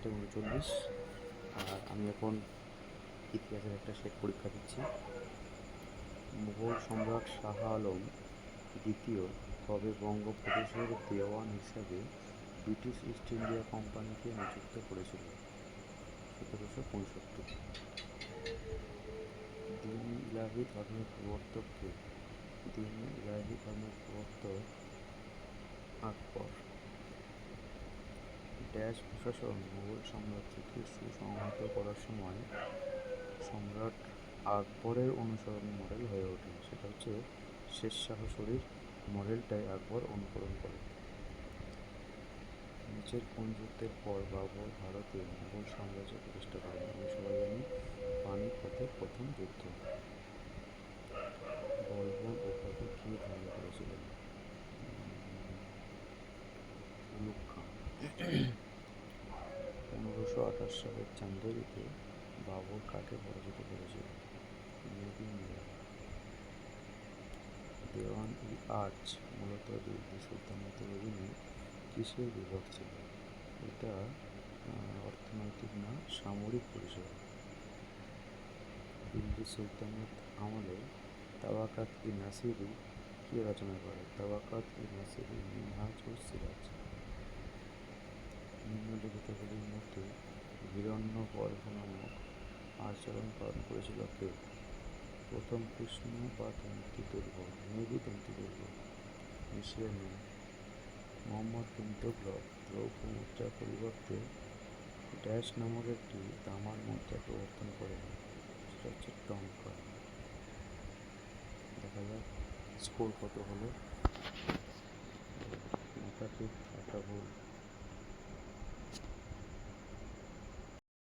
4:39। আর আমি এখন ইতিহাসের একটা সেট পরীক্ষা দিচ্ছি। মুঘল সম্রাট শাহ আলম দ্বিতীয় কবে বঙ্গপ্রদেশের দেওয়ান হিসাবে ব্রিটিশ ইস্ট ইন্ডিয়া কোম্পানিকে নিযুক্ত করেছিল? 1765। দ্বীন-ই ইলাহি ধর্মের প্রবর্তক কে? দ্বীন-ই ইলাহি ধর্মের প্রবর্তক আকবর। ড্যাশ প্রশাসন মুঘল সাম্রাজ্যকে সুসংহত করার সময় সম্রাট আকবরের অনুসরণ মডেল হয়ে ওঠে? সেটা হচ্ছে শেরশাহ সূরির মডেলটাই আকবর অনুকরণ করে। নিচের কোন যুদ্ধের পর বাবর ভারতে মুঘল সাম্রাজ্য প্রতিষ্ঠা করেন? আমি সবাই জানি পানিপথের প্রথম যুদ্ধ। বলবন উপাধি কে ধারণ করেছিলেন? উলুগ খাঁ। 1528 সালের চান্দোলিতে বাবর কাকে পরাজিত করেছিল? মেহেদী মিরাজ। দেওয়ান-ই-আর্চ মূলত দিল্লি সুলতানাতের অধীনে কিসের বিভাগ ছিল? এটা অর্থনৈতিক না সামরিক পরিষদ। দিল্লি সুলতানাত আমলে তাবাকাত-ই-নাসিরি কে রচনা করে? তাবাকাত-ই-নাসিরি মিনহাজ-উস-সিরাজ। নিম্নলিখিতগুলির মধ্যে হিরণ্যগর্ভ নামক আচরণ পালন করেছিল কে? প্রথম কৃষ্ণ বা তন্ত্রীদুর্গ? মেবি তন্ত্রীদুর্গ। এশিয়া নুন। মোহাম্মদ বিন তুগলক রৌপ্য মুদ্রার পরিবর্তে ড্যাশ নামক একটি তামার মুদ্রা প্রবর্তন করেন? সেটা হচ্ছে টঙ্কা। দেখা যাক স্কোর কত হলো।